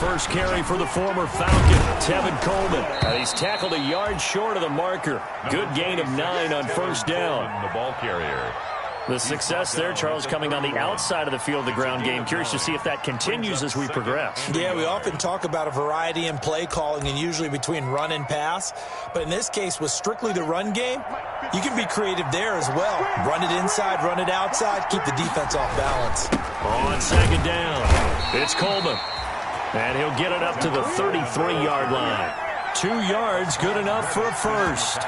first carry for the former Falcon, Tevin Coleman. And he's tackled a yard short of the marker. Good gain of 9 on first down. The ball carrier. The success there, Charles, coming on the outside of the field, the ground game. Curious to see if that continues as we progress. Yeah, we often talk about a variety in play calling and usually between run and pass. But in this case, with strictly the run game, you can be creative there as well. Run it inside, run it outside, keep the defense off balance. On second down, it's Coleman. And he'll get it up to the 33-yard line. 2 yards, good enough for a first.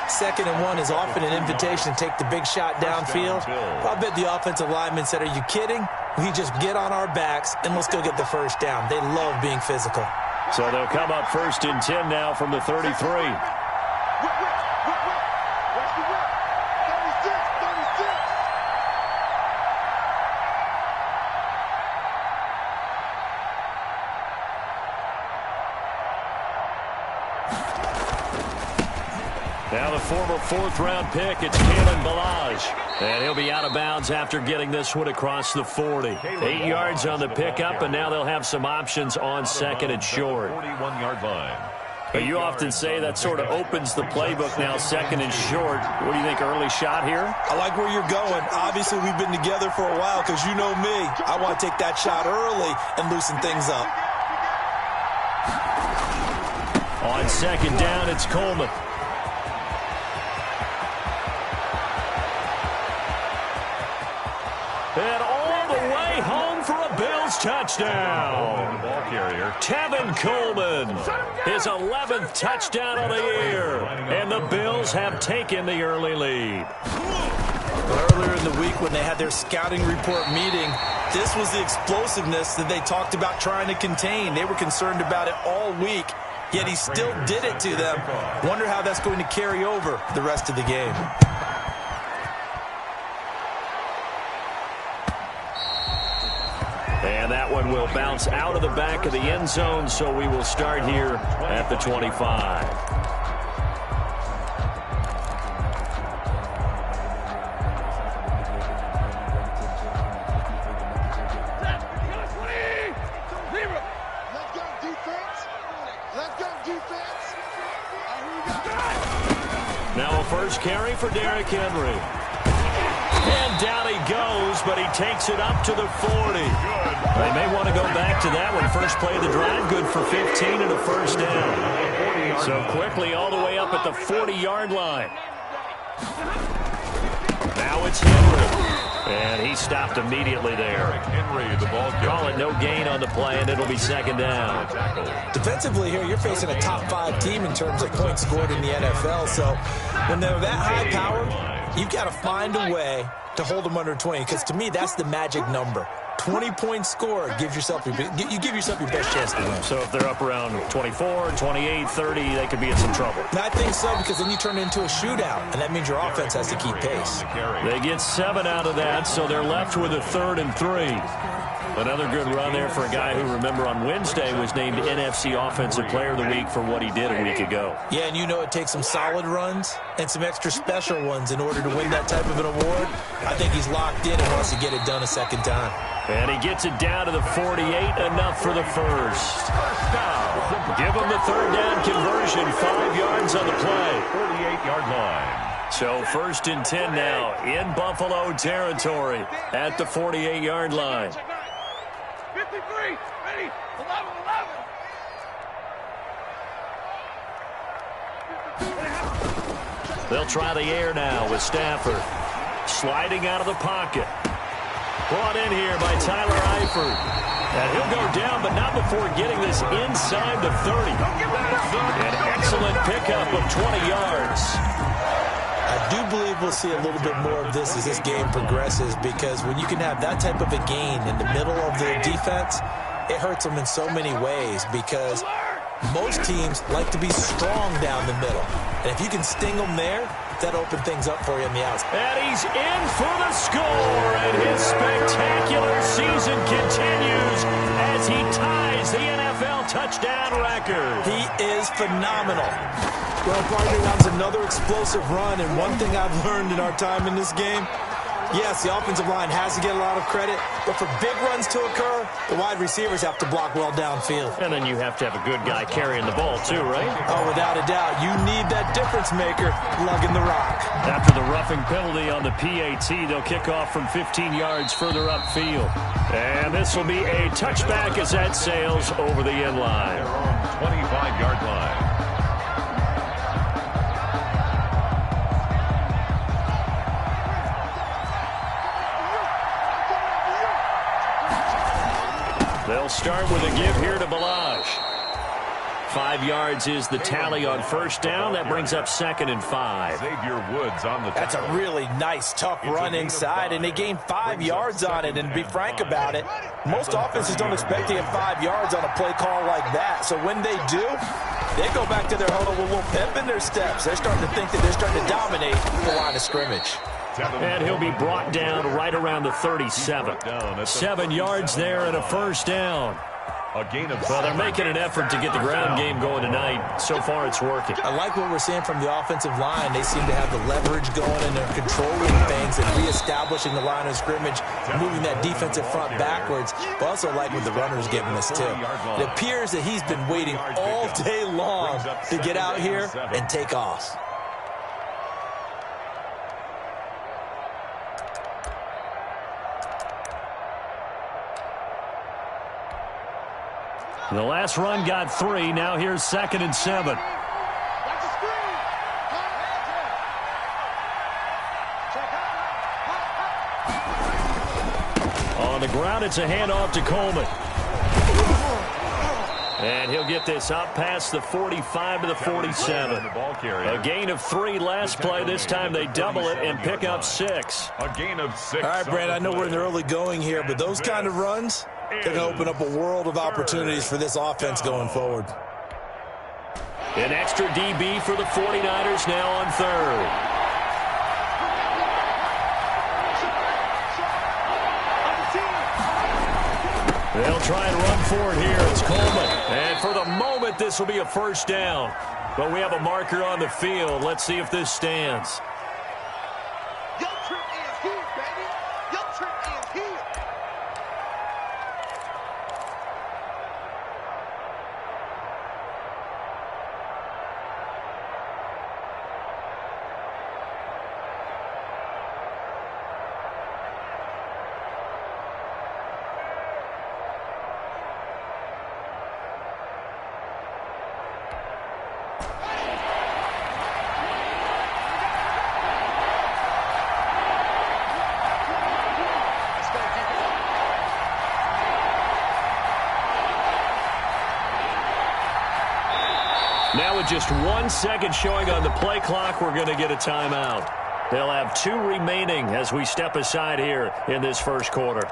2nd and 1 is often an invitation to take the big shot downfield. I bet the offensive lineman said, are you kidding? We just get on our backs and let's go get the first down. They love being physical. So they'll come up 1st and 10 now from the 33. Now the former 4th-round pick, it's Kalen Ballage. And he'll be out of bounds after getting this one across the 40. 8 yards on the pickup, and now they'll have some options on 2nd and short. 41-yard line. But you often say that sort of opens the playbook now, 2nd and short. What do you think, early shot here? I like where you're going. Obviously, we've been together for a while because you know me. I want to take that shot early and loosen things up. On 2nd down, it's Coleman. And all the way home for a Bills touchdown. Ball carrier. Tevin Coleman, his 11th touchdown of the year. And the Bills have taken the early lead. Earlier in the week when they had their scouting report meeting, this was the explosiveness that they talked about trying to contain. They were concerned about it all week, yet he still did it to them. Wonder how that's going to carry over the rest of the game. And that one will bounce out of the back of the end zone, so we will start here at the 25. Now a first carry for Derrick Henry. And down he goes, but he takes it up to the 40. They may want to go back to that one. First play of the drive, good for 15 and a first down. So quickly all the way up at the 40-yard line. Now it's Henry. And he stopped immediately there. Henry, the ball carrier. Call it no gain on the play, and it'll be 2nd down. Defensively here, you're facing a top 5 team in terms of points scored in the NFL. So when they're that high powered, you've got to find a way to hold them under 20, because to me, that's the magic number. 20-point score gives yourself you give yourself your best chance to win. So if they're up around 24, 28, 30, they could be in some trouble. I think so, because then you turn it into a shootout, and that means your offense has to keep pace. They get 7 out of that, so they're left with a 3rd and 3. Another good run there for a guy who, remember, on Wednesday was named NFC Offensive Player of the Week for what he did a week ago. Yeah, and you know it takes some solid runs and some extra special ones in order to win that type of an award. I think he's locked in and wants to get it done a second time. And he gets it down to the 48, enough for the first. Give him the 3rd down conversion, 5 yards on the play. 48-yard line. So 1st and 10 now in Buffalo territory at the 48-yard line. 53, ready, 11, 11. They'll try the air now with Stafford. Sliding out of the pocket. Brought in here by Tyler Eifert. And he'll go down, but not before getting this inside the 30. An excellent pickup of 20 yards. I do believe we'll see a little bit more of this as this game progresses, because when you can have that type of a gain in the middle of the defense, it hurts them in so many ways, because most teams like to be strong down the middle. And if you can sting them there, that'll open things up for you on the outside. And he's in for the score, and his spectacular season continues as he ties the NFL touchdown record. He is phenomenal. Well, partner, that was another explosive run, and one thing I've learned in our time in this game, Yes, the offensive line has to get a lot of credit, but for big runs to occur, the wide receivers have to block well downfield. And then you have to have a good guy carrying the ball too, right? Oh, without a doubt. You need that difference maker lugging the rock. After the roughing penalty on the PAT, they'll kick off from 15 yards further upfield. And this will be a touchback as that sails over the end line. 25-yard line. They'll start with a give here to Balazs. 5 yards is the tally on first down. That brings up 2nd and 5. Xavier Woods on the That's a really nice, tough run inside, and they gained 5 yards on it. And to be frank about it, most offenses don't expect to get 5 yards on a play call like that. So when they do, they go back to their huddle with a little pep in their steps. They're starting to think that they're starting to dominate the line of scrimmage. And he'll be brought down right around the 37. 7 yards there and a first down. Well, they're making an effort to get the ground game going tonight. So far, it's working. I like what we're seeing from the offensive line. They seem to have the leverage going, and they're controlling things and reestablishing the line of scrimmage, moving that defensive front backwards. But also like what the runner's giving us, too. It appears that he's been waiting all day long to get out here and take off. The last run got 3. Now here's 2nd and 7. On the ground, it's a handoff to Coleman. And he'll get this up past the 45 to the 47. A gain of 3 last play. This time they double it and pick up 6. A gain of 6. All right, Brad, I know we're in the early going here, but those kind of runs, they're going to open up a world of opportunities for this offense going forward. An extra DB for the 49ers now on 3rd. They'll try and run for it here. It's Coleman. And for the moment, this will be a first down. But we have a marker on the field. Let's see if this stands. Your trip is here, baby. Your trip is here. Now with just 1 second showing on the play clock, we're going to get a timeout. They'll have 2 remaining as we step aside here in this first quarter.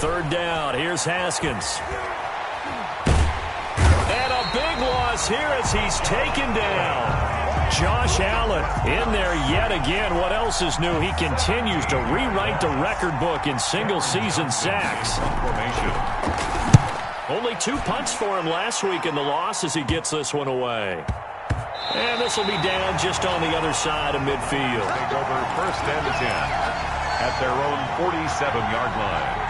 Third down. Here's Haskins. And a big loss here as he's taken down. Josh Allen in there yet again. What else is new? He continues to rewrite the record book in single-season sacks. Only 2 punts for him last week in the loss as he gets this one away. And this will be down just on the other side of midfield. Take over 1st and 10 at their own 47-yard line.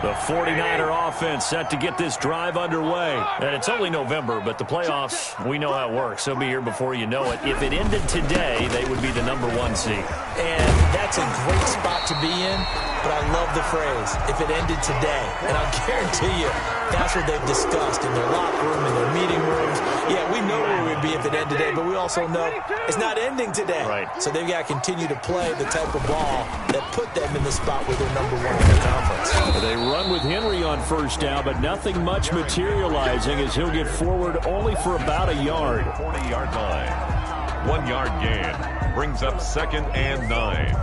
The 49er offense set to get this drive underway. And it's only November, but the playoffs, we know how it works. They'll be here before you know it. If it ended today, they would be the #1 seed. And That's a great spot to be in, but I love the phrase, if it ended today. And I'll guarantee you, that's what they've discussed in their locker room, in their meeting rooms. Yeah, we know where we'd be if it ended today, but we also know it's not ending today. Right. So they've got to continue to play the type of ball that put them in the spot where they're number one in the conference. They run with Henry on first down, but nothing much materializing as he'll get forward only for about a yard. 40-yard line. 1 yard gain. Brings up 2nd and 9.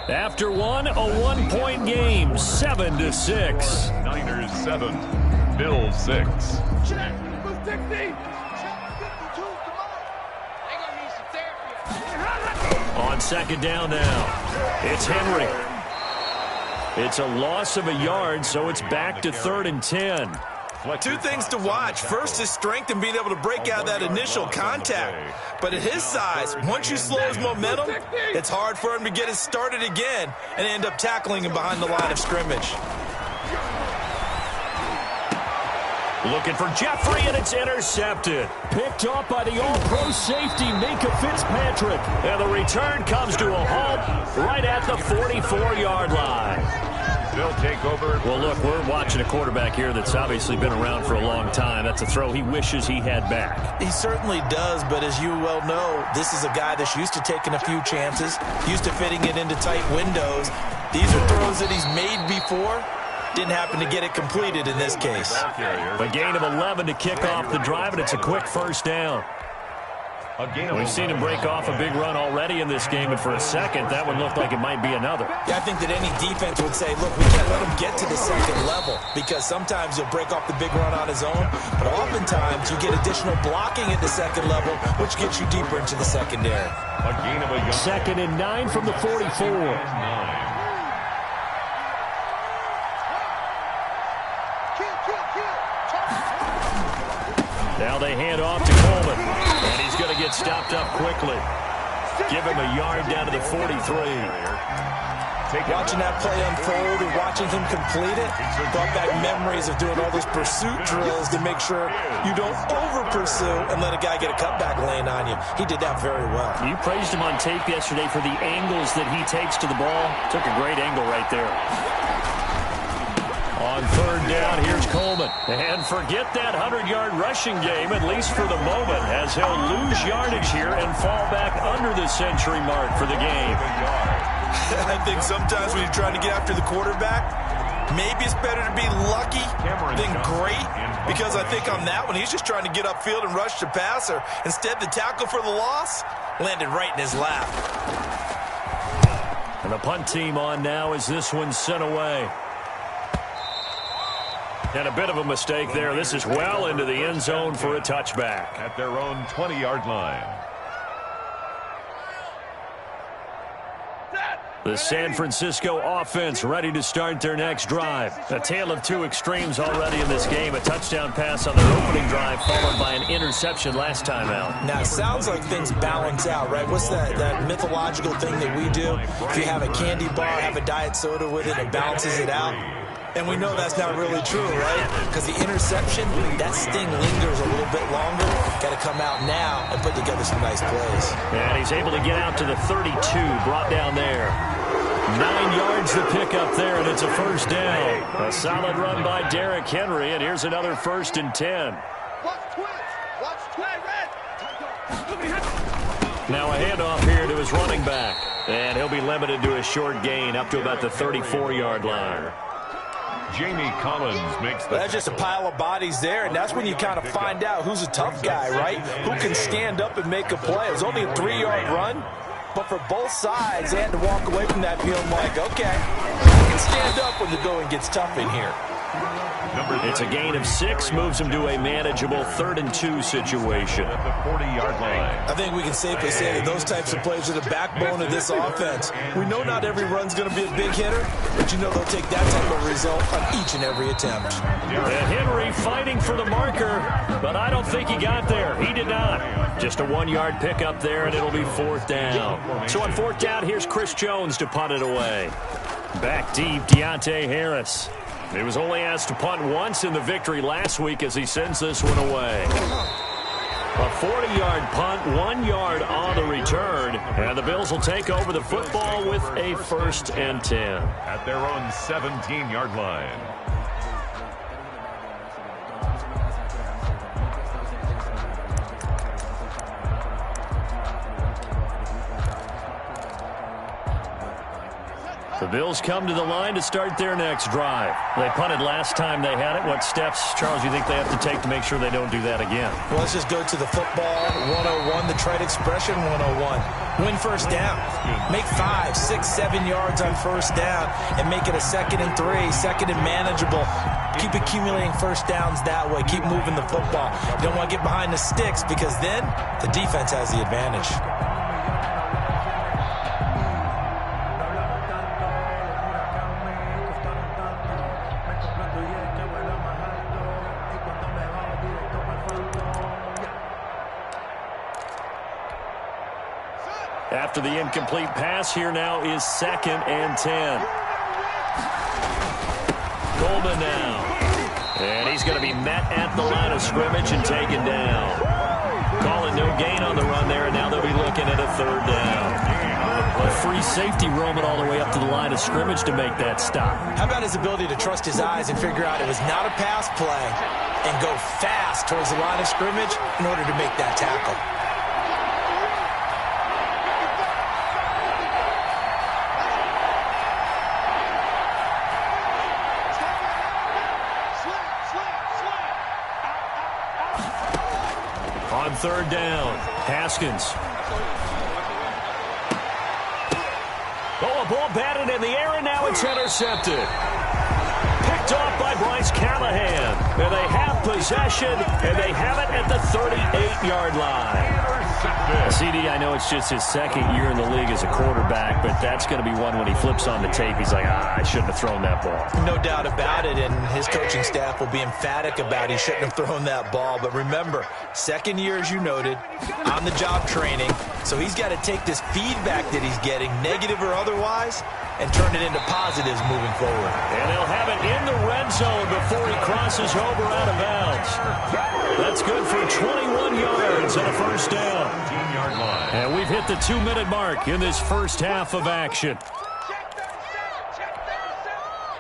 After one, a 1-point game, 7-6. Niners 7, Bills 6. On second down now, it's Henry. It's a loss of a yard, so it's back to 3rd and 10. Two things to watch. First is strength and being able to break out that initial contact. But at his size, once you slow his momentum, it's hard for him to get it started again and end up tackling him behind the line of scrimmage. Looking for Jeffrey, and it's intercepted. Picked off by the all-pro safety, Minka Fitzpatrick. And the return comes to a halt right at the 44-yard line. They'll take over. Well, look, we're watching a quarterback here that's obviously been around for a long time. That's a throw he wishes he had back. He certainly does, but as you well know, this is a guy that's used to taking a few chances, used to fitting it into tight windows. These are throws that he's made before. Didn't happen to get it completed in this case. A gain of 11 to kick off the drive, and it's a quick first down. We've seen him break off a big run already in this game, and for a second, that one looked like it might be another. Yeah, I think that any defense would say, look, we can't let him get to the second level, because sometimes he'll break off the big run on his own, but oftentimes you get additional blocking at the second level, which gets you deeper into the secondary. A gain of a yard. 2nd and 9 from the 44. Now they hand off to Coleman, and he's going to get stopped up quickly. Give him a yard down to the 43. Watching that play unfold and watching him complete it brought back memories of doing all those pursuit drills to make sure you don't over-pursue and let a guy get a cutback lane on you. He did that very well. You praised him on tape yesterday for the angles that he takes to the ball. Took a great angle right there. On 3rd down, here's Coleman. And forget that 100-yard rushing game, at least for the moment, as he'll lose yardage here and fall back under the century mark for the game. I think sometimes when you're trying to get after the quarterback, maybe it's better to be lucky than great, because I think on that one, he's just trying to get upfield and rush the passer. Instead, the tackle for the loss landed right in his lap. And the punt team on now as this one's sent away. And a bit of a mistake there. This is well into the end zone for a touchback. At their own 20-yard line. The San Francisco offense ready to start their next drive. A tale of two extremes already in this game. A touchdown pass on their opening drive followed by an interception last time out. Now, it sounds like things balance out, right? What's that mythological thing that we do? If you have a candy bar, have a diet soda with it, it balances it out. And we know that's not really true, right? Because the interception, that sting lingers a little bit longer. Got to come out now and put together some nice plays. And he's able to get out to the 32, brought down there. 9 yards to pick up there, and it's a first down. A solid run by Derrick Henry, and here's another 1st and 10. Now a handoff here to his running back. And he'll be limited to a short gain up to about the 34-yard line. Jamie Collins makes the That's just a pile of bodies there, and that's when you kind of find out who's a tough guy, right? Who can stand up and make a play. It was only a 3-yard run, but for both sides, they had to walk away from that feeling like, okay, I can stand up when the going gets tough in here. It's a gain of 6, moves him to a manageable 3rd and 2 situation. At the 40-yard line. I think we can safely say that those types of plays are the backbone of this offense. We know not every run's going to be a big hitter, but you know they'll take that type of result on each and every attempt. And Henry fighting for the marker, but I don't think he got there. He did not. Just a 1-yard pickup there, and it'll be 4th down. So on 4th down, here's Chris Jones to punt it away. Back deep, Deontay Harris. He was only asked to punt once in the victory last week as he sends this one away. A 40-yard punt, 1 yard on the return, and the Bills will take over the football with a 1st and 10. At their own 17-yard line. The Bills come to the line to start their next drive. They punted last time they had it. What steps, Charles, you think they have to take to make sure they don't do that again? Well, let's just go to the football 101, the trite expression 101. Win first down. Make 5, 6, 7 yards on first down and make it a 2nd and 3, 2nd and manageable. Keep accumulating first downs that way. Keep moving the football. You don't want to get behind the sticks because then the defense has the advantage. After the incomplete pass, here now is 2nd and 10. Coleman now. And he's going to be met at the line of scrimmage and taken down. Calling no gain on the run there, and now they'll be looking at a 3rd down. A free safety roaming all the way up to the line of scrimmage to make that stop. How about his ability to trust his eyes and figure out it was not a pass play and go fast towards the line of scrimmage in order to make that tackle. On 3rd down, Haskins. Oh, a ball batted in the air, and now it's intercepted. Picked off by Bryce Callahan. And they have possession, and they have it at the 38-yard line. CD, I know it's just his 2nd year in the league as a quarterback, but that's going to be one when he flips on the tape, he's like, I shouldn't have thrown that ball. No doubt about it, and his coaching staff will be emphatic about he shouldn't have thrown that ball. But remember, 2nd year, as you noted, on-the-job training, so he's got to take this feedback that he's getting, negative or otherwise, and turn it into positives moving forward. And they'll have it in the red zone before he crosses over out of bounds. That's good for 21 yards and a 1st down. And we've hit the 2-minute mark in this first half of action.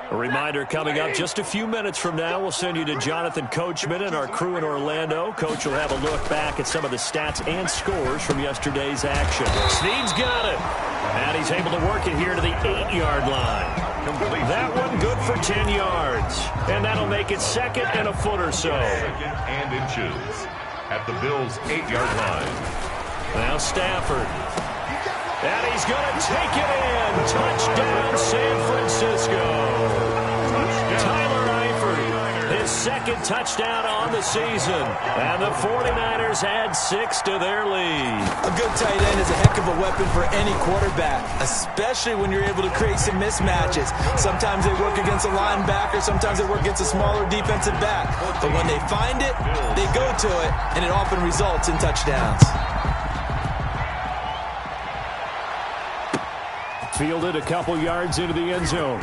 A reminder coming up just a few minutes from now, we'll send you to Jonathan Coachman and our crew in Orlando. Coach will have a look back at some of the stats and scores from yesterday's action. Snead's got it. And he's able to work it here to the 8-yard line. That one good for 10 yards. And that'll make it 2nd and a foot or so. 2nd and inches at the Bills' 8-yard line. Now Stafford. And he's going to take it in. Touchdown, San Francisco. Tyler Eifert, his 2nd touchdown on the season. And the 49ers add 6 to their lead. A good tight end is a heck of a weapon for any quarterback, especially when you're able to create some mismatches. Sometimes they work against a linebacker, sometimes they work against a smaller defensive back. But when they find it, they go to it, and it often results in touchdowns. Fielded a couple yards into the end zone.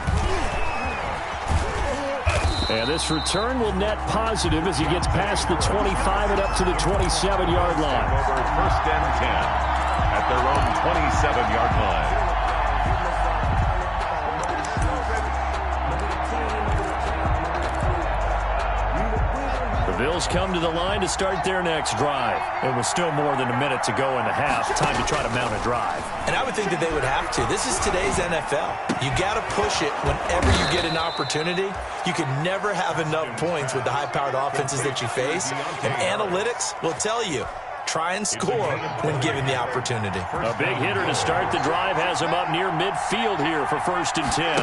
And this return will net positive as he gets past the 25 and up to the 27-yard line. Over 1st and 10 at their own 27-yard line. The Bills come to the line to start their next drive. It was still more than a minute to go in the half. Time to try to mount a drive. And I would think that they would have to. This is today's NFL. You got to push it whenever you get an opportunity. You can never have enough points with the high-powered offenses that you face. And analytics will tell you, try and score when given the opportunity. A big hitter to start the drive has him up near midfield here for 1st and 10.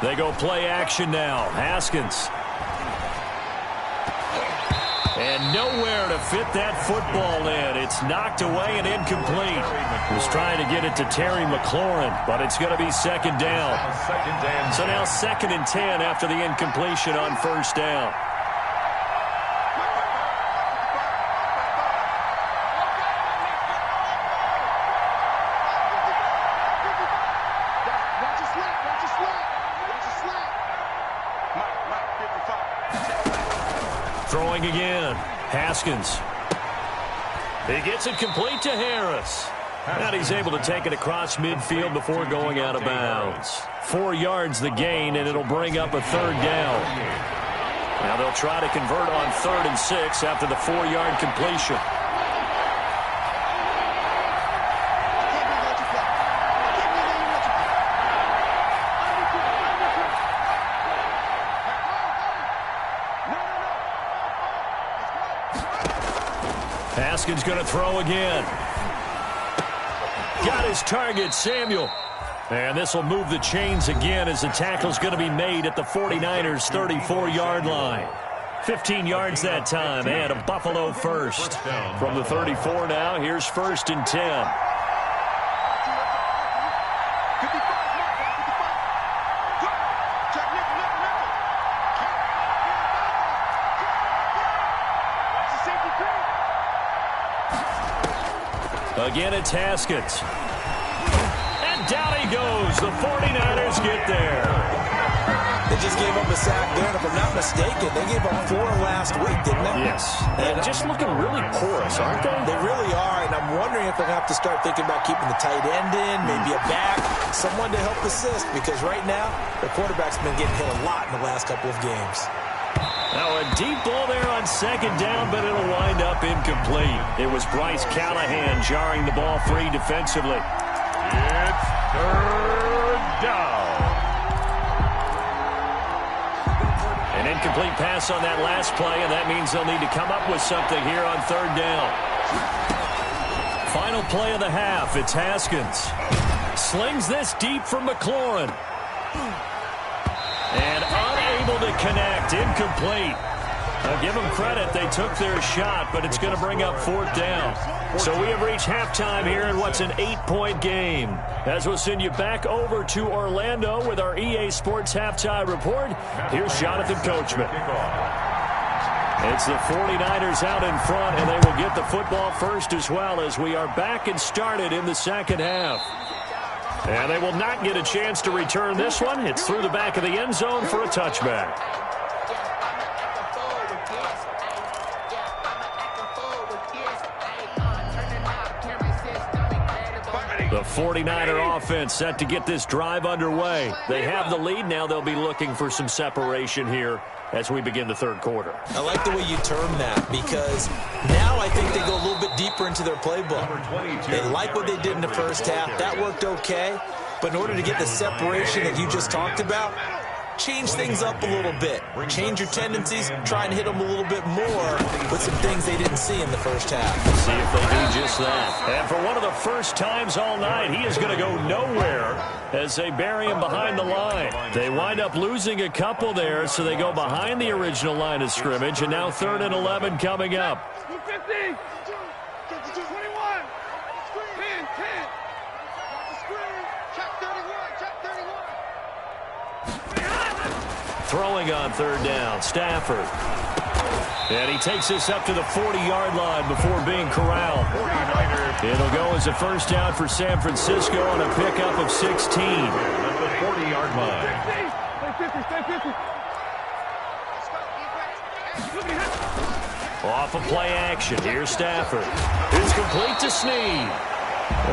They go play action now. Haskins. And nowhere to fit that football in. It's knocked away and incomplete. Was trying to get it to Terry McLaurin, but it's going to be 2nd down. So now 2nd and 10 after the incompletion on 1st down. Throwing again. Haskins. He gets it complete to Harris. And he's able to take it across midfield before going out of bounds. 4 yards the gain, and it'll bring up a third down. Now they'll try to convert on 3rd and 6 after the 4-yard completion. Haskins going to throw again. Got his target, Samuel. And this will move the chains again as the tackle's going to be made at the 49ers' 34-yard line. 15 yards that time, and a Buffalo first. From the 34 now, here's 1st and 10. Again, it's Haskins. And down he goes. The 49ers get there. They just gave up a sack there, and if I'm not mistaken, they gave up 4 last week, didn't they? Yes. And just looking really porous, aren't they? They really are, and I'm wondering if they're going to have to start thinking about keeping the tight end in, maybe a back, someone to help assist, because right now, the quarterback's been getting hit a lot in the last couple of games. Now a deep ball there on 2nd down, but it'll wind up incomplete. It was Bryce Callahan jarring the ball free defensively. It's 3rd down. An incomplete pass on that last play, and that means they'll need to come up with something here on 3rd down. Final play of the half. It's Haskins. Slings this deep from McLaurin. And unable to connect. Incomplete. Now give them credit. They took their shot, but it's going to bring up 4th down. So we have reached halftime here in what's an 8-point game. As we'll send you back over to Orlando with our EA Sports Halftime Report, here's Jonathan Coachman. It's the 49ers out in front, and they will get the football first as well as we are back and started in the 2nd half. And they will not get a chance to return this one. It's through the back of the end zone for a touchback. The 49er offense set to get this drive underway. They have the lead. Now they'll be looking for some separation here as we begin the 3rd quarter. I like the way you term that, because now I think they go a little bit deeper into their playbook. They like what they did in the 1st half. That worked okay. But in order to get the separation that you just talked about, change things up a little bit. Change your tendencies, try and hit them a little bit more with some things they didn't see in the 1st half. See if they do just that. And for one of the first times all night, he is going to go nowhere as they bury him behind the line. They wind up losing a couple there, so they go behind the original line of scrimmage, and now 3rd and 11 coming up. 15, 21, 10, 10. Check 31, check 31. Throwing on 3rd down, Stafford. And he takes this up to the 40-yard line before being corralled. It'll go as a 1st down for San Francisco on a pickup of 16. At the 40-yard line. Off of play action, here's Stafford. It's complete to Snead.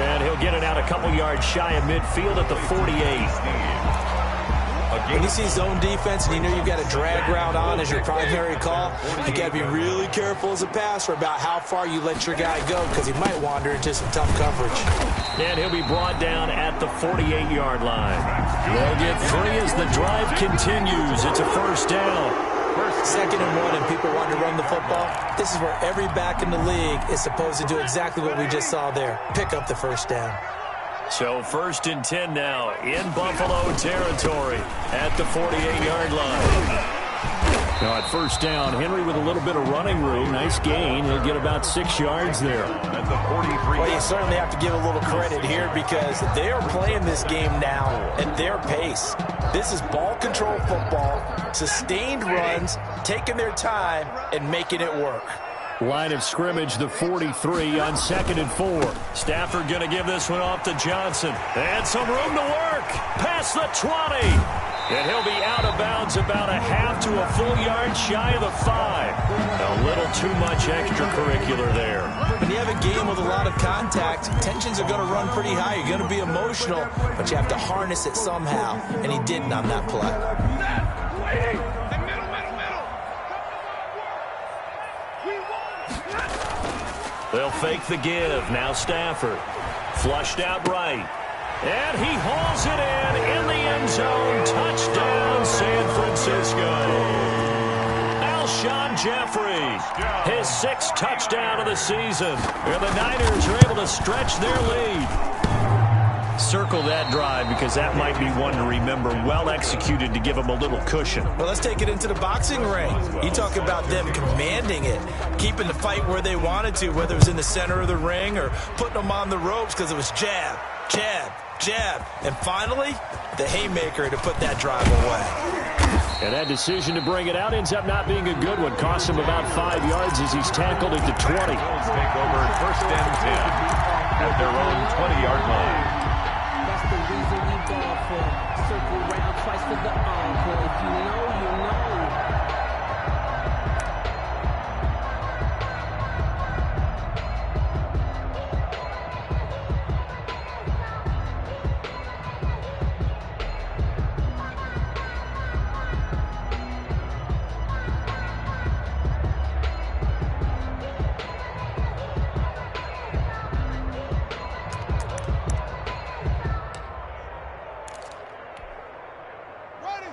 And he'll get it out a couple yards shy of midfield at the 48. When you see zone defense and you know you've got a drag route on as your primary call, you got to be really careful as a passer about how far you let your guy go, because he might wander into some tough coverage. And he'll be brought down at the 48-yard line. They'll get 3 as the drive continues. It's a 1st down. 2nd and 1, and people want to run the football. This is where every back in the league is supposed to do exactly what we just saw there. Pick up the 1st down. So 1st and 10 now in Buffalo territory at the 48-yard line. Now at 1st down, Henry with a little bit of running room. Nice gain. He'll get about 6 yards there. At the 43. Well, you certainly have to give a little credit here, because they are playing this game now at their pace. This is ball control football, sustained runs, taking their time, and making it work. Line of scrimmage, the 43 on 2nd and 4. Stafford going to give this one off to Johnson. And some room to work. Past the 20. And he'll be out of bounds about a half to a full yard shy of the 5. A little too much extracurricular there. When you have a game with a lot of contact, tensions are going to run pretty high. You're going to be emotional, but you have to harness it somehow, and he didn't on that play. They'll fake the give. Now Stafford. Flushed out right. And he hauls it in the end zone. Touchdown, San Francisco. Alshon Jeffrey, his 6th touchdown of the season. And the Niners are able to stretch their lead. Circle that drive because that might be one to remember. Well executed to give them a little cushion. Well, let's take it into the boxing ring. You talk about them commanding it, keeping the fight where they wanted to, whether it was in the center of the ring or putting them on the ropes because it was jab, jab, jab. And finally, the haymaker to put that drive away. And that decision to bring it out ends up not being a good one. Costs him about 5 yards as he's tackled at the 20. Bills take over 1st and 10 at their own 20-yard line. That's the reason we ball for. Circle round twice for the encore. If you know, you know.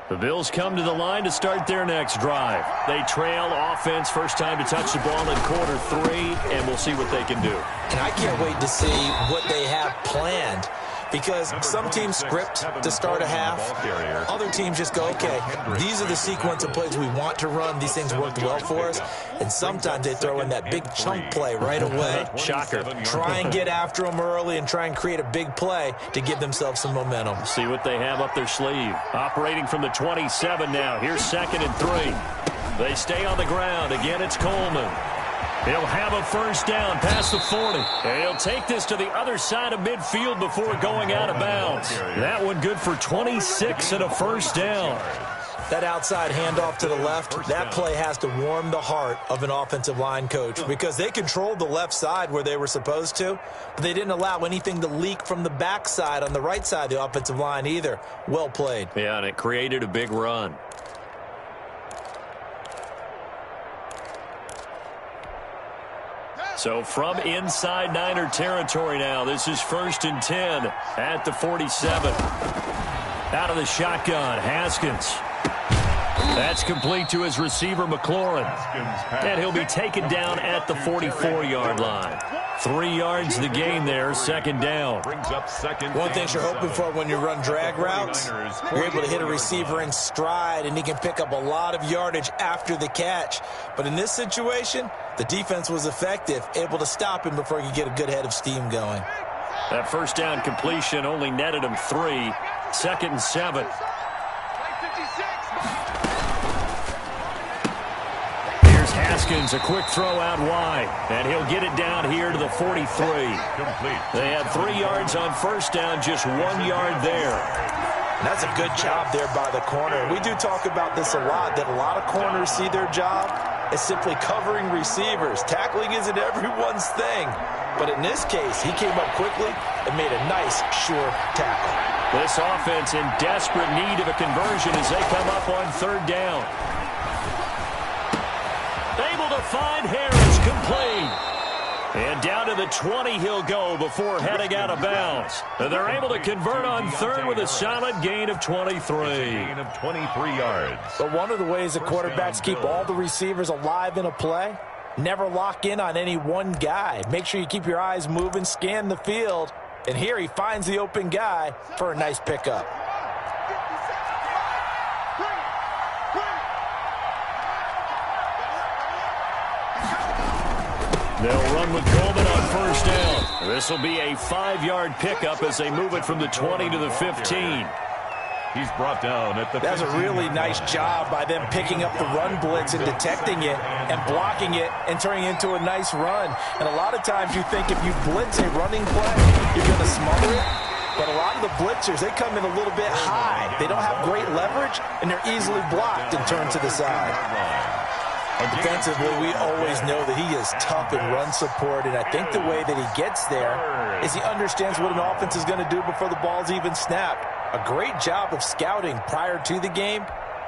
The Bills come to the line to start their next drive. They trail offense, first time to touch the ball in quarter 3, and we'll see what they can do. And I can't wait to see what they have planned, because some teams script to start a half. Other teams just go, okay, these are the sequence of plays we want to run. These things worked well for us. And sometimes they throw in that big chunk play right away. Shocker. Try and get after them early and try and create a big play to give themselves some momentum. See what they have up their sleeve. Operating from the 27 now. Here's 2nd and 3. They stay on the ground. Again, it's Coleman. He'll have a first down past the 40. And he'll take this to the other side of midfield before going out of bounds. That one good for 26 and a first down. That outside handoff to the left, that play has to warm the heart of an offensive line coach, because they controlled the left side where they were supposed to, but they didn't allow anything to leak from the backside on the right side of the offensive line either. Well played. Yeah, and it created a big run. So from inside Niner territory now, this is 1st and 10 at the 47. Out of the shotgun, Haskins. That's complete to his receiver, McLaurin. And he'll be taken down at the 44-yard line. 3 yards the gain there, 2nd down. One thing you're hoping for when you run drag routes, you're able to hit a receiver in stride, and he can pick up a lot of yardage after the catch. But in this situation, the defense was effective, able to stop him before he could get a good head of steam going. That first down completion only netted him 3. 2nd and 7. Haskins, a quick throw out wide, and he'll get it down here to the 43. They had 3 yards on first down, just 1 yard there. And that's a good job there by the corner. We do talk about this a lot, that a lot of corners see their job as simply covering receivers. Tackling isn't everyone's thing, but in this case, he came up quickly and made a nice, sure tackle. This offense in desperate need of a conversion as they come up on 3rd down. Able to find Harris, complete. And down to the 20 he'll go before heading out of bounds. And they're able to convert on 3rd with a solid gain of 23. Gain of 23 yards. But one of the ways that quarterbacks keep all the receivers alive in a play, never lock in on any one guy. Make sure you keep your eyes moving, scan the field. And here he finds the open guy for a nice pickup. They'll run with Coleman on first down. This will be a 5-yard pickup as they move it from the 20 to the 15. He's brought down at the 15. That's a really nice job by them picking up the run blitz and detecting it and blocking it and turning it into a nice run. And a lot of times you think if you blitz a running play, you're going to smother it. But a lot of the blitzers, they come in a little bit high. They don't have great leverage, and they're easily blocked and turned to the side. Defensively, we always know that he is tough in run support, and I think the way that he gets there is he understands what an offense is going to do before the ball's even snapped. A great job of scouting prior to the game,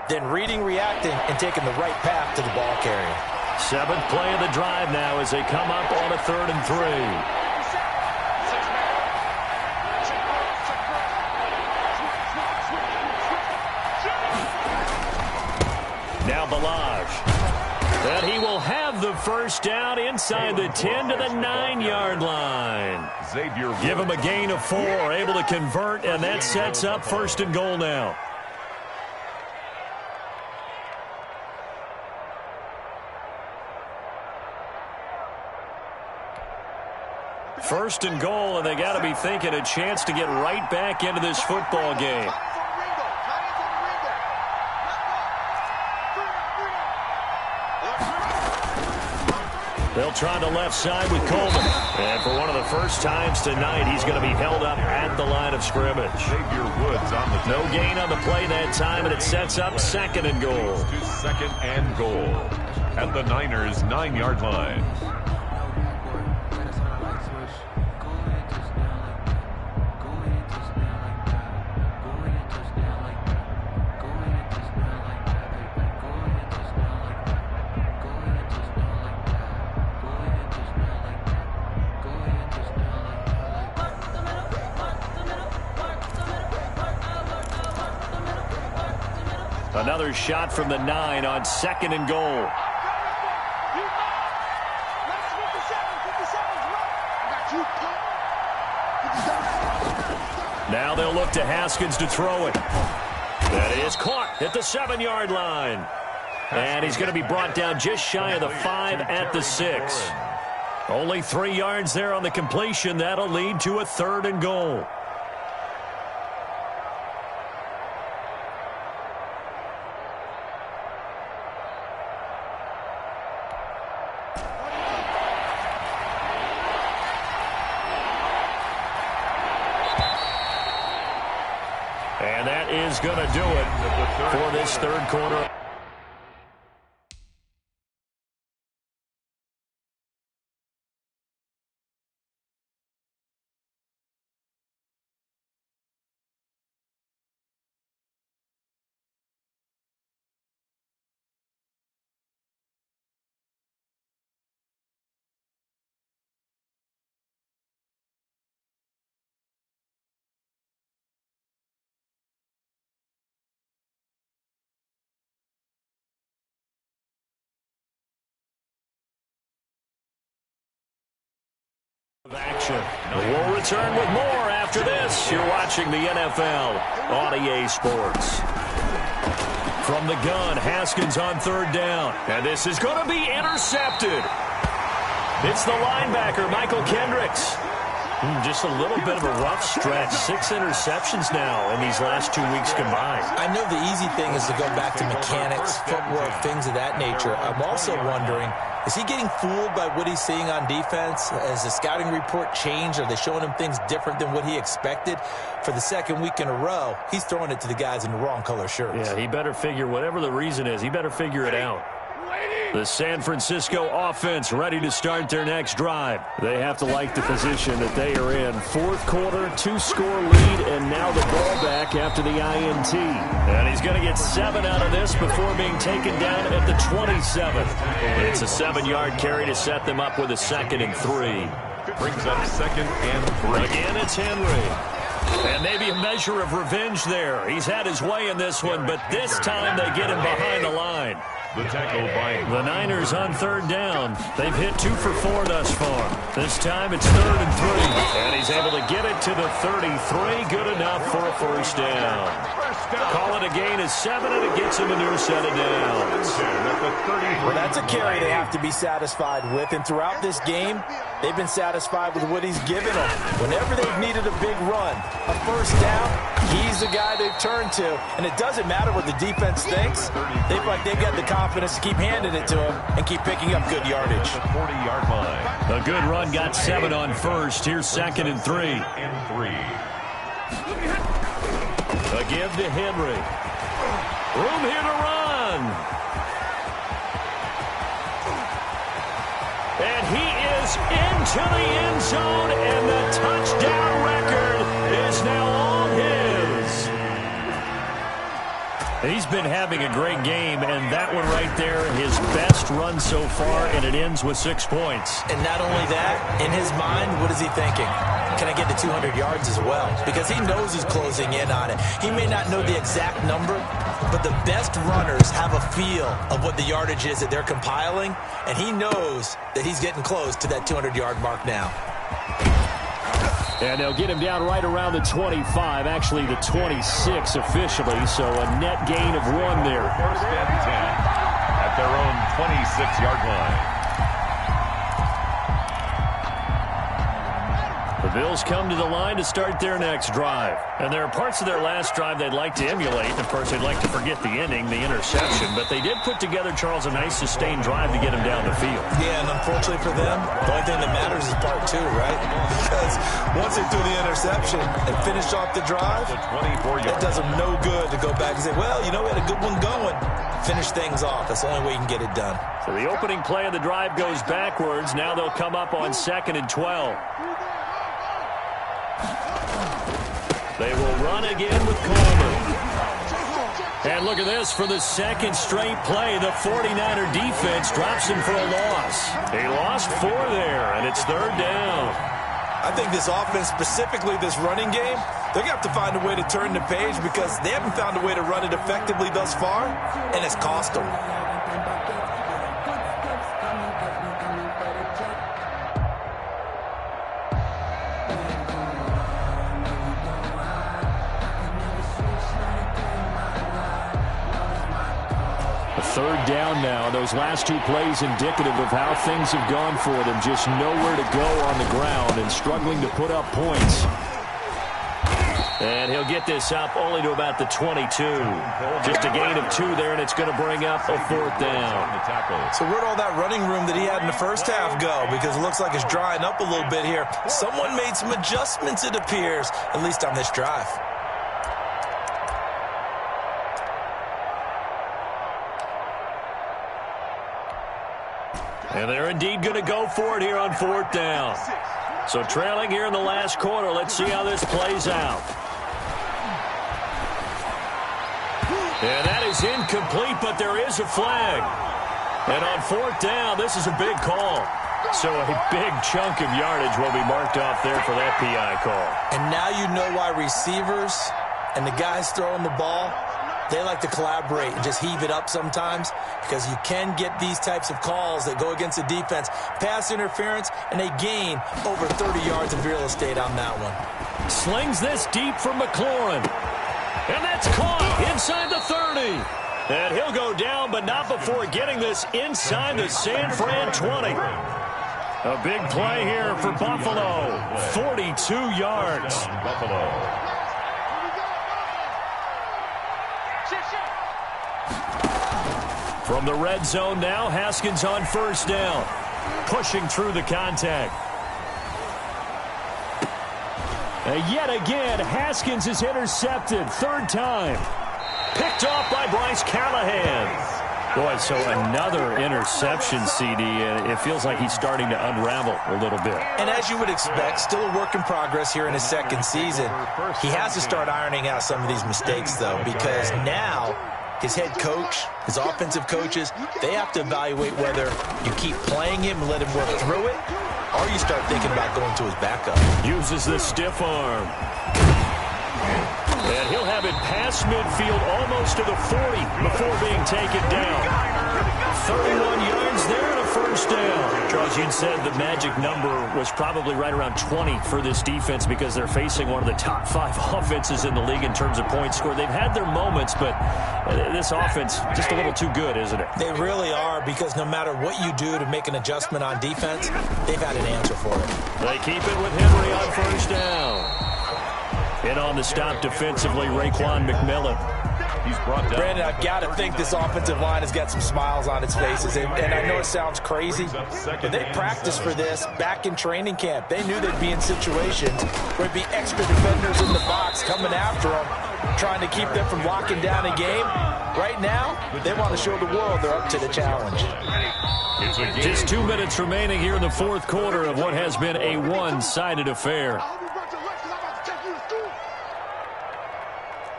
then reading, reacting, and taking the right path to the ball carrier. 7th play of the drive now as they come up on a 3rd and 3. Now Balaj. And he will have the first down inside the 10 to the 9-yard line. Give him a gain of 4, able to convert, and that sets up 1st and goal now. First and goal, and they got to be thinking a chance to get right back into this football game. They'll try the left side with Coleman. And for one of the first times tonight, he's going to be held up at the line of scrimmage. No gain on the play that time, and it sets up 2nd and goal. 2nd and goal at the Niners' 9-yard line. Another shot from the 9 on 2nd and goal. Now they'll look to Haskins to throw it. That is caught at the 7-yard line. And he's going to be brought down just shy of the 5 at the 6. Only 3 yards there on the completion. That'll lead to a 3rd and goal. And that is going to do it for this 3rd quarter. Action. We'll return with more after this. You're watching the NFL on EA Sports. From the gun, Haskins on 3rd down. And this is going to be intercepted. It's the linebacker, Michael Kendricks. Just a little bit of a rough stretch. 6 interceptions now in these last 2 weeks combined. I know the easy thing is to go back to mechanics, footwork, things of that nature. I'm also wondering, is he getting fooled by what he's seeing on defense? Has the scouting report changed? Are they showing him things different than what he expected? For the 2nd week in a row, he's throwing it to the guys in the wrong color shirts. Yeah, he better figure, whatever the reason is, he better figure it out. The San Francisco offense ready to start their next drive. They have to like the position that they are in. 4th quarter, 2-score lead, and now the ball back after the INT. And he's going to get 7 out of this before being taken down at the 27. It's a 7-yard carry to set them up with a 2nd and 3. Brings up 2nd and 3. Again, it's Henry. And maybe a measure of revenge there. He's had his way in this one, but this time they get him behind the line. The tackle by the Niners on 3rd down. They've hit 2 for 4 thus far. This time it's 3rd and 3. And he's able to get it to the 33. Good enough for a first down. Call it a gain of 7, and it gets him a new set of downs. Well, that's a carry they have to be satisfied with. And throughout this game, they've been satisfied with what he's given them. Whenever they've needed a big run, a first down, he's the guy they've turned to. And it doesn't matter what the defense thinks. They've got the confidence to keep handing it to him and keep picking up good yardage. The 40-yard line. A good run got 7 on 1st. Here's 2nd and 3. A give to Henry. Room here to run. And he is into the end zone, and the touchdown record is now all his. He's been having a great game, and that one right there, his best run so far, and it ends with 6 points. And not only that, in his mind, what is he thinking? Can I get to 200 yards as well? Because he knows he's closing in on it. He may not know the exact number, but the best runners have a feel of what the yardage is that they're compiling, and he knows that he's getting close to that 200-yard mark now. And they'll get him down right around the 25, actually the 26 officially, so a net gain of 1 there. First and 10 at their own 26-yard line. The Bills come to the line to start their next drive. And there are parts of their last drive they'd like to emulate. Of course, they'd like to forget the ending, the interception. But they did put together, Charles, a nice sustained drive to get him down the field. Yeah, and unfortunately for them, the only thing that matters is part 2, right? Because once they threw the interception and finished off the drive, it does them no good to go back and say, well, you know, we had a good one going. Finish things off. That's the only way you can get it done. So the opening play of the drive goes backwards. Now they'll come up on 2nd and 12. They will run again with Coleman. And look at this. For the second straight play, the 49er defense drops him for a loss. He lost 4 there, and it's 3rd down. I think this offense, specifically this running game, they're going to have to find a way to turn the page because they haven't found a way to run it effectively thus far, and it's cost them. Third down now. Those last 2 plays indicative of how things have gone for them. Just nowhere to go on the ground and struggling to put up points. And he'll get this up only to about the 22. Just a gain of 2 there, and it's going to bring up a 4th down. So where'd all that running room that he had in the first half go? Because it looks like it's drying up a little bit here. Someone made some adjustments, it appears, at least on this drive. And they're indeed going to go for it here on 4th down. So trailing here in the last quarter. Let's see how this plays out. And that is incomplete, but there is a flag. And on 4th down, this is a big call. So a big chunk of yardage will be marked off there for that PI call. And now you know why receivers and the guys throwing the ball, they like to collaborate and just heave it up sometimes because you can get these types of calls that go against the defense. Pass interference, and they gain over 30 yards of real estate on that one. Slings this deep from McLaurin. And that's caught inside the 30. And he'll go down, but not before getting this inside the San Fran 20. A big play here for Buffalo. 42 yards. Buffalo. From the red zone now, Haskins on 1st down. Pushing through the contact. Yet again, Haskins is intercepted. 3rd time. Picked off by Bryce Callahan. Boy, so another interception, CD, and it feels like he's starting to unravel a little bit. And as you would expect, still a work in progress here in his 2nd season. He has to start ironing out some of these mistakes, though, because now his head coach, his offensive coaches, they have to evaluate whether you keep playing him and let him work through it, or you start thinking about going to his backup. Uses the stiff arm. And he'll have it past midfield almost to the 40 before being taken down. 31 yards there and a 1st down. Charles, you'd said the magic number was probably right around 20 for this defense because they're facing one of the top 5 offenses in the league in terms of points scored. They've had their moments, but this offense just a little too good, isn't it? They really are, because no matter what you do to make an adjustment on defense, they've had an answer for it. They keep it with Henry on 1st down. And on the stop defensively, Raekwon McMillan. He's brought down. Brandon, I've got to think this offensive line has got some smiles on its faces. And I know it sounds crazy, but they practiced for this back in training camp. They knew they'd be in situations where there'd be extra defenders in the box coming after them. trying to keep them from locking down a game. Right now, they want to show the world they're up to the challenge. Just 2 minutes remaining here in the fourth quarter of what has been a one-sided affair.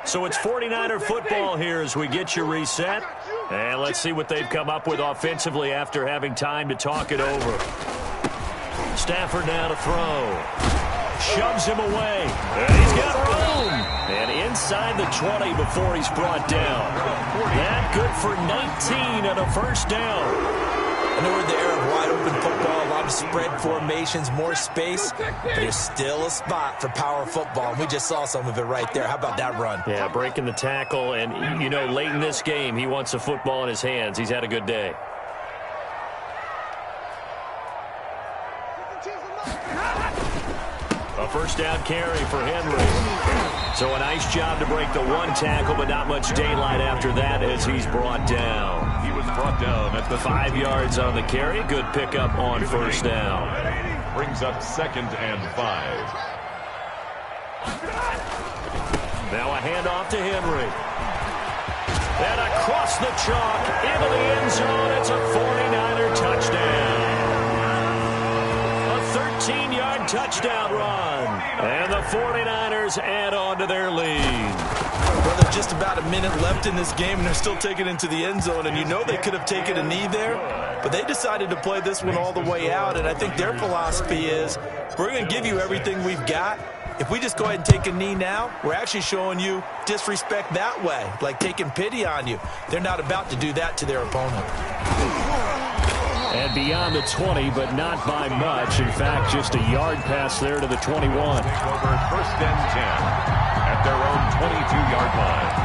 So it's 49er football here as we get you reset. And let's see what they've come up with offensively after having time to talk it over. Stafford now to throw. Shoves him away. And he's got room. And inside the 20 before he's brought down. That good for 19 and a first down. I know we're in the era of wide-open football, a lot of spread formations, more space, but there's still a spot for power football, and we just saw some of it right there. How about that run? Yeah, breaking the tackle, and, you know, late in this game, he wants a football in his hands. He's had a good day. A first down carry for Henry. So a nice job to break the one tackle, but not much daylight after that as he's brought down. He was brought down at the 5 yards on the carry. Good pickup on first down. Brings up 2nd and 5. Now a handoff to Henry. And across the chalk into the end zone. It's a 49er touchdown. A 13-yard touchdown run. And the 49ers add on to their lead. Well, there's just about a minute left in this game, and they're still taking it into the end zone. And you know they could have taken a knee there, but they decided to play this one all the way out. And I think their philosophy is, we're going to give you everything we've got. If we just go ahead and take a knee now, we're actually showing you disrespect that way, like taking pity on you. They're not about to do that to their opponent. And beyond the 20, but not by much. In fact, just a yard pass there to the 21. Over 1st and 10 at their own 22-yard line.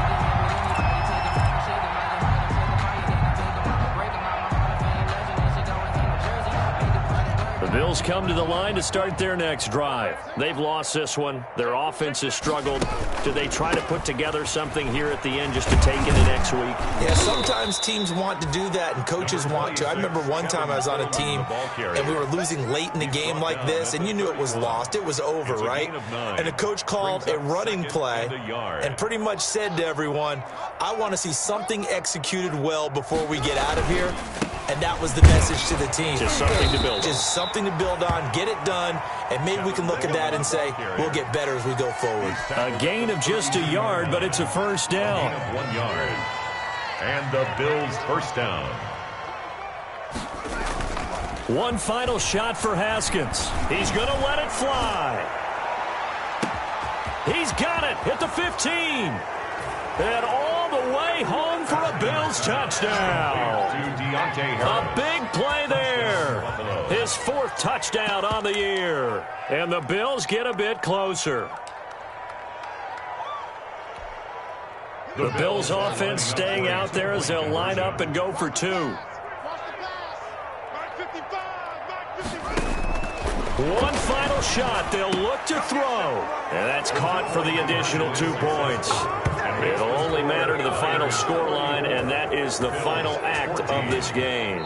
The Bills come to the line to start their next drive. They've lost this one. Their offense has struggled. Do they try to put together something here at the end just to take into next week? Yeah, sometimes teams want to do that and coaches want to. I remember one time I was on a team and we were losing late in the game like this, and you knew it was lost. It was over, right? And the coach called a running play and pretty much said to everyone, I want to see something executed well before we get out of here. And that was the message to the team. Just something to build on. Just something to build on, get it done, and maybe we can look at that and say, we'll get better as we go forward. A gain of just a yard, but it's a first down. Gain of 1 yard. And the Bills first down. One final shot for Haskins. He's going to let it fly. He's got it at the 15. And all the way home for a Bills touchdown. A big play there. His 4th touchdown on the year. And the Bills get a bit closer. The Bills offense staying out there as they'll line up and go for 2. One final shot. They'll look to throw. And that's caught for the additional 2 points. It'll only matter to the final scoreline, and that is the final act of this game.